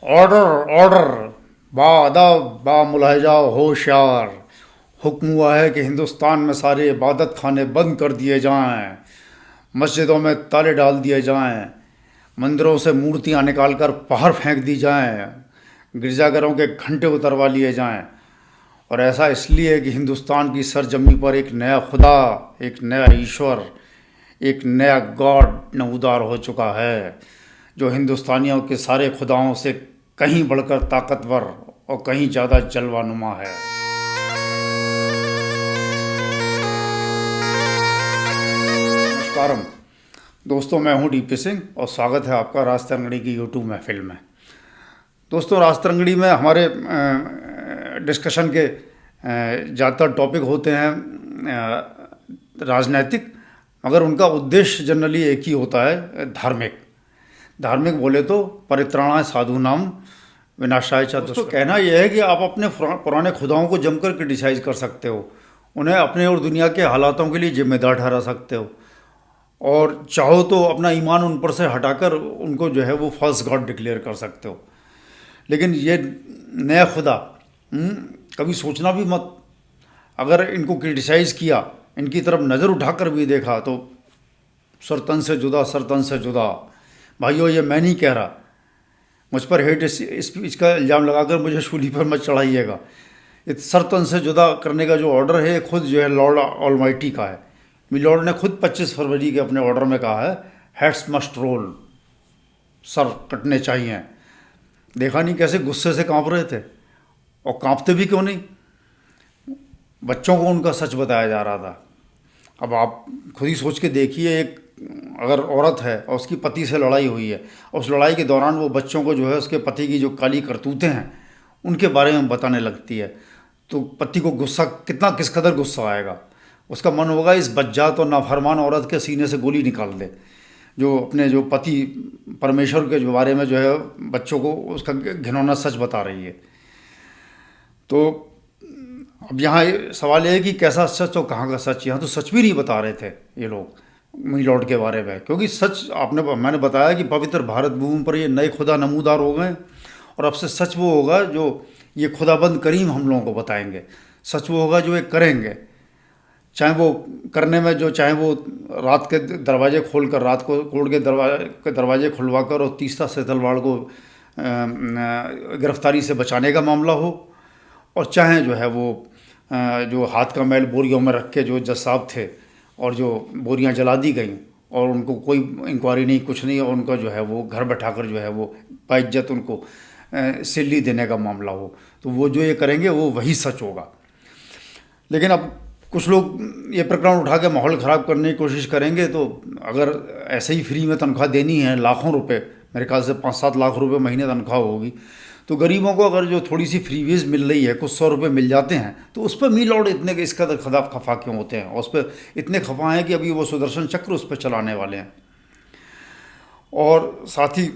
Order order, बाअदब बामुलाहिजा होशियार। हुक्म हुआ है कि हिंदुस्तान में सारे इबादत खाने बंद कर दिए जाएं, मस्जिदों में ताले डाल दिए जाएं, मंदिरों से मूर्तियां निकालकर बाहर फेंक दी जाएं, गिरजाघरों के घंटे उतरवा लिए जाएं। और ऐसा इसलिए कि हिंदुस्तान की सरजमी पर एक नया खुदा, एक नया ईश्वर, एक नया गॉड नमूदार हो चुका है, जो हिंदुस्तानियों के सारे खुदाओं से कहीं बढ़कर ताकतवर और कहीं ज़्यादा जलवानुमा है। नमस्कारम दोस्तों, मैं हूं डीपी सिंह और स्वागत है आपका राज तरंगड़ी की यूट्यूब महफिल में। दोस्तों, राज तरंगड़ी में हमारे डिस्कशन के ज़्यादातर टॉपिक होते हैं राजनैतिक, मगर उनका उद्देश्य जनरली एक ही होता है, धार्मिक। धार्मिक बोले तो परित्राणाय साधूनाम विनाशाय च दुष्कृताम्। तो कहना यह है कि आप अपने पुराने खुदाओं को जमकर क्रिटिसाइज कर सकते हो, उन्हें अपने और दुनिया के हालातों के लिए जिम्मेदार ठहरा सकते हो, और चाहो तो अपना ईमान उन पर से हटाकर उनको जो है वो फॉल्स गॉड डिक्लेयर कर सकते हो। लेकिन ये नया खुदा कभी सोचना भी मत। अगर इनको क्रिटिसाइज़ किया, इनकी तरफ नज़र उठाकर भी देखा तो सरतन से जुदा, सरतन से जुदा। भाइयों, ये मैं नहीं कह रहा, मुझ पर हेट स्पीच का इल्ज़ाम लगाकर मुझे सूली पर मत चढ़ाइएगा। इस सरतन से जुदा करने का जो ऑर्डर है खुद जो है लॉर्ड ऑलमाइटी का है। मिलॉर्ड ने खुद 25 फरवरी के अपने ऑर्डर में कहा है, हेड्स मस्ट रोल, सर कटने चाहिए। देखा नहीं कैसे गुस्से से कांप रहे थे, और कांपते भी क्यों नहीं, बच्चों को उनका सच बताया जा रहा था। अब आप खुद ही सोच के देखिए, एक अगर औरत है और उसकी पति से लड़ाई हुई है, और उस लड़ाई के दौरान वो बच्चों को जो है उसके पति की जो काली करतूतें हैं उनके बारे में बताने लगती है, तो पति को गुस्सा किस कदर गुस्सा आएगा। उसका मन होगा इस बज्जात और नाफरमान औरत के सीने से गोली निकाल दे, जो अपने जो पति परमेश्वर के जो बारे में जो है बच्चों को उसका घिनौना सच बता रही है। तो अब यहाँ सवाल ये है कि कैसा सच और कहाँ का सच। यहाँ तो सच भी नहीं बता रहे थे ये लोग मिलॉर्ड के बारे में, क्योंकि सच मैंने बताया कि पवित्र भारत भूमि पर ये नए खुदा नमूदार हो गए, और अब से सच वो होगा जो ये खुदाबंद करीम हम लोगों को बताएंगे। सच वो होगा जो ये करेंगे, चाहे वो करने में जो चाहे वो रात के दरवाजे खोलकर, रात को कोर्ट के दरवाजे खुलवा कर और तीस्ता से तलवाड़ को गिरफ्तारी से बचाने का मामला हो, और चाहे जो है वो जो हाथ का मैल बोरियों में रख के जो जज साहब थे और जो बोरियां जला दी गई और उनको कोई इंक्वायरी नहीं, कुछ नहीं, और उनका जो है वो घर बैठाकर जो है वो बाइज्जत उनको सिल्ली देने का मामला हो, तो वो जो ये करेंगे वो वही सच होगा। लेकिन अब कुछ लोग ये प्रकरण उठा के माहौल ख़राब करने की कोशिश करेंगे, तो अगर ऐसे ही फ्री में तनख्वाह देनी है, लाखों रुपए, मेरे ख्याल से 5-7 लाख रुपए महीने तनख्वाह होगी, तो गरीबों को अगर जो थोड़ी सी फ्रीवेज मिल रही है, कुछ 100 रुपये मिल जाते हैं, तो उस पर मिलॉर्ड इतने इस कदर खफा क्यों होते हैं, और उस पर इतने खफा हैं कि अभी वो सुदर्शन चक्र उस पर चलाने वाले हैं। और साथ ही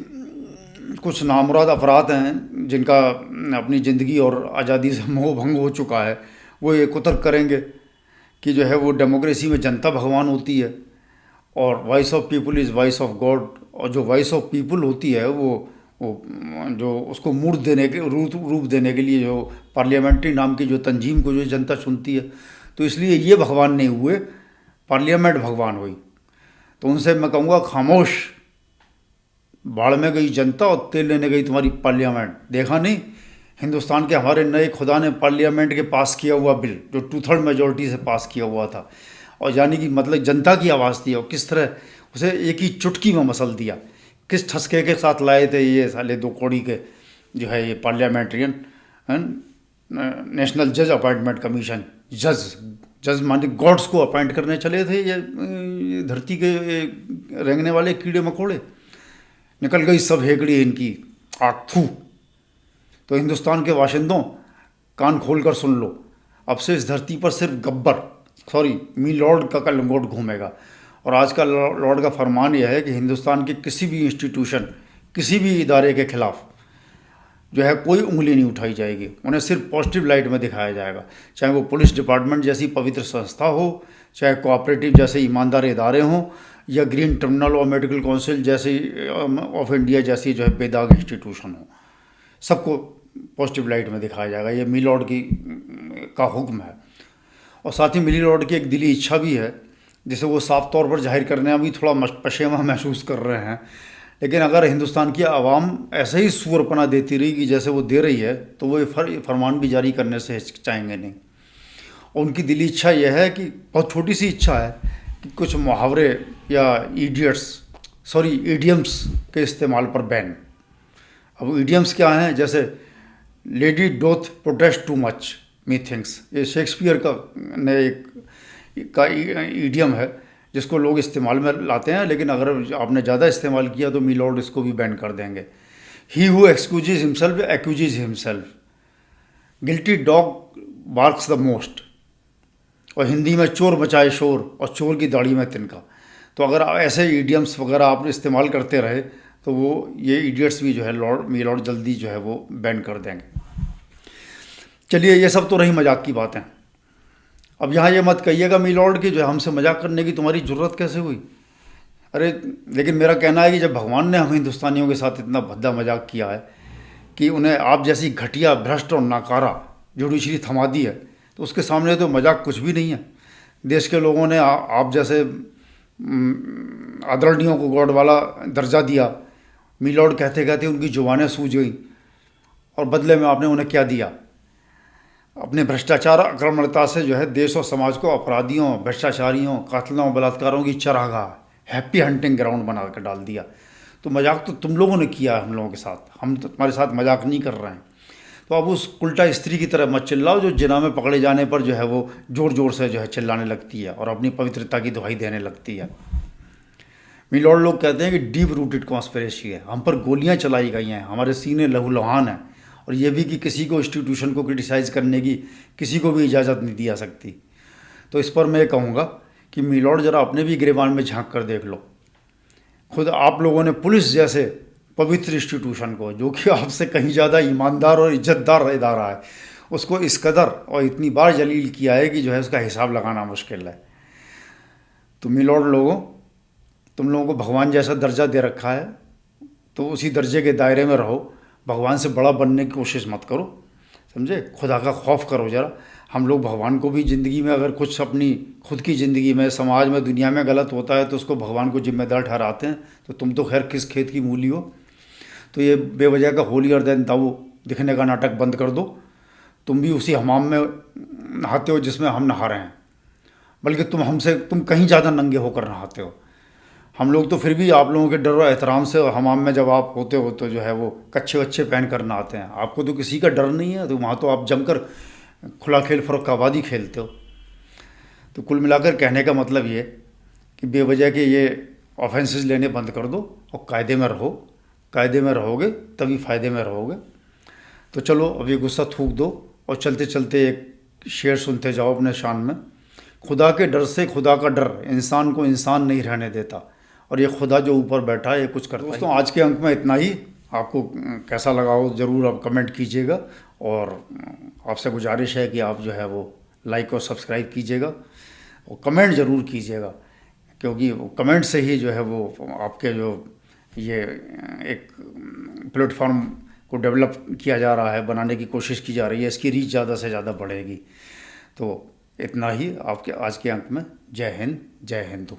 कुछ नामुराद अफराद हैं जिनका अपनी ज़िंदगी और आज़ादी से मोह भंग हो चुका है, वो ये कुतर्क करेंगे कि जो है वो डेमोक्रेसी में जनता भगवान होती है, और voice of people is voice of God, और जो वॉइस ऑफ पीपल होती है वो जो उसको मूर्त देने के रूप देने के लिए जो पार्लियामेंट्री नाम की जो तंजीम को जो जनता चुनती है, तो इसलिए ये भगवान नहीं हुए, पार्लियामेंट भगवान हुई। तो उनसे मैं कहूँगा, खामोश, बाढ़ में गई जनता और तेल लेने गई तुम्हारी पार्लियामेंट। देखा नहीं हिंदुस्तान के हमारे नए खुदा ने पार्लियामेंट के पास किया हुआ बिल, जो 2/3 मेजॉरिटी से पास किया हुआ था, और यानी कि मतलब जनता की आवाज़ थी, और किस तरह उसे एक ही चुटकी में मसल दिया, किस ठसके के साथ लाए थे ये साले 2 कौड़ी के जो है ये पार्लियामेंट्रियन नेशनल जज अपॉइंटमेंट कमीशन। जज माने गॉड्स को अपॉइंट करने चले थे ये धरती के रेंगने वाले कीड़े मकोड़े। निकल गई सब हेकड़ी इनकी आँख, थू। तो हिंदुस्तान के वाशिंदों, कान खोल कर सुन लो, अब से इस धरती पर सिर्फ मिलॉर्ड का लंगोट घूमेगा। और आज का लॉर्ड का फरमान यह है कि हिंदुस्तान के किसी भी इंस्टीट्यूशन, किसी भी इदारे के खिलाफ जो है कोई उंगली नहीं उठाई जाएगी, उन्हें सिर्फ पॉजिटिव लाइट में दिखाया जाएगा। चाहे वो पुलिस डिपार्टमेंट जैसी पवित्र संस्था हो, चाहे कोऑपरेटिव जैसे ईमानदार इदारे हों, या ग्रीन ट्रिब्यूनल और मेडिकल काउंसिल जैसी ऑफ इंडिया जैसी जो है बेदाग इंस्टीट्यूशन हो। सबको पॉजिटिव लाइट में दिखाया जाएगा। ये मिलॉर्ड की का हुक्म है। और साथ ही मिलॉर्ड की एक दिली इच्छा भी है, जिसे वो साफ तौर पर जाहिर करने में भी थोड़ा पशेमा महसूस कर रहे हैं। लेकिन अगर हिंदुस्तान की आवाम ऐसे ही सूरपना देती रही कि जैसे वो दे रही है, तो वो फरमान भी जारी करने से हिचकिचाएंगे नहीं। और उनकी दिली इच्छा यह है कि बहुत छोटी सी इच्छा है कि कुछ मुहावरे या ईडियम्स के इस्तेमाल पर बैन। अब ईडियम्स क्या हैं? जैसे लेडी डोथ प्रोटेस्ट टू मच मी थिंक्स, ये शेक्सपियर ने एक ईडियम है जिसको लोग इस्तेमाल में लाते हैं, लेकिन अगर आपने ज़्यादा इस्तेमाल किया तो मिलॉर्ड इसको भी बैन कर देंगे। He who excuses himself एक्यूजेज himself, guilty dog barks the most. और हिंदी में चोर मचाए शोर और चोर की दाढ़ी में तिनका। तो अगर ऐसे ईडियम्स वगैरह आप इस्तेमाल करते रहे तो वो ये इडियट्स भी जो है मिलॉर्ड जल्दी जो है वो बैन कर देंगे। चलिए, ये सब तो रही मजाक की बातें। अब यहाँ ये मत कहिएगा मिलॉर्ड की जो है हमसे मजाक करने की तुम्हारी ज़रूरत कैसे हुई। अरे लेकिन मेरा कहना है कि जब भगवान ने हम हिंदुस्तानियों के साथ इतना भद्दा मजाक किया है कि उन्हें आप जैसी घटिया, भ्रष्ट और नाकारा जुडिशरी थमा दी है, तो उसके सामने तो मजाक कुछ भी नहीं है। देश के लोगों ने आप जैसे आदरणीयों को गॉड वाला दर्जा दिया। मिलॉर्ड कहते कहते उनकी जुबानें सूज गई, और बदले में आपने उन्हें क्या दिया? अपने भ्रष्टाचार आक्रमणता से जो है देश और समाज को अपराधियों, भ्रष्टाचारियों, कातलों, बलात्कारों की चरागाह, हैप्पी हंटिंग ग्राउंड बना कर डाल दिया। तो मजाक तो तुम लोगों ने किया हम लोगों के साथ, हम तो तुम्हारे साथ मजाक नहीं कर रहे हैं। तो अब उस उल्टा स्त्री की तरह मत चिल्लाओ जो जिना में पकड़े जाने पर जो है वो ज़ोर ज़ोर से जो है चिल्लाने लगती है और अपनी पवित्रता की दुहाई देने लगती है। मिलॉर्ड लोग कहते हैं कि डीप रूटेड कॉन्स्पिरेसी है, हम पर गोलियां चलाई गई हैं, हमारे सीने लहूलुहान हैं, और ये भी कि किसी को इंस्टीट्यूशन को क्रिटिसाइज़ करने की किसी को भी इजाज़त नहीं दी जा सकती। तो इस पर मैं कहूँगा कि मिलॉर्ड ज़रा अपने भी गिरेबान में झांक कर देख लो। खुद आप लोगों ने पुलिस जैसे पवित्र इंस्टीट्यूशन को, जो कि आपसे कहीं ज़्यादा ईमानदार और इज्जतदार इदारा है, उसको इस कदर और इतनी बार जलील किया है कि जो है उसका हिसाब लगाना मुश्किल है। तो मिलॉर्ड लोगों, तुम लोगों को भगवान जैसा दर्जा दे रखा है, तो उसी दर्जे के दायरे में रहो। भगवान से बड़ा बनने की कोशिश मत करो, समझे? खुदा का खौफ करो ज़रा। हम लोग भगवान को भी ज़िंदगी में अगर कुछ अपनी खुद की ज़िंदगी में, समाज में, दुनिया में गलत होता है तो उसको भगवान को जिम्मेदार ठहराते हैं। तो तुम तो खैर किस खेत की मूली हो। तो ये बेवजह का होलियर देन दाऊ दिखने का नाटक बंद कर दो। तुम भी उसी हमाम में नहाते हो जिसमें हम नहा रहे हैं, बल्कि तुम कहीं ज़्यादा नंगे होकर नहाते हो। हम लोग तो फिर भी आप लोगों के डर और एहतराम से हमाम में जब आप होते हो तो जो है वो कच्छे वच्छे पहन कर नहाते हैं। आपको तो किसी का डर नहीं है, तो वहाँ तो आप जमकर खुला खेल फ़िरक़ाबादी खेलते हो। तो कुल मिलाकर कहने का मतलब ये कि बेवजह के ये ऑफेंसेस लेने बंद कर दो और कायदे में रहो। कायदे में रहोगे तभी फ़ायदे में रहोगे। तो चलो अब ये गुस्सा थूक दो और चलते चलते एक शेर सुनते जाओ अपने शान में। खुदा के डर से खुदा का डर इंसान को इंसान नहीं रहने देता, और ये खुदा जो ऊपर बैठा है ये कुछ करता है। दोस्तों, आज के अंक में इतना ही। आपको कैसा लगा हो ज़रूर आप कमेंट कीजिएगा, और आपसे गुजारिश है कि आप जो है वो लाइक और सब्सक्राइब कीजिएगा और कमेंट ज़रूर कीजिएगा, क्योंकि कमेंट से ही जो है वो आपके जो ये एक प्लेटफॉर्म को डेवलप किया जा रहा है, बनाने की कोशिश की जा रही है, इसकी रीच ज़्यादा से ज़्यादा बढ़ेगी। तो इतना ही आपके आज के अंक में। जय हिंद, जय हिंदू।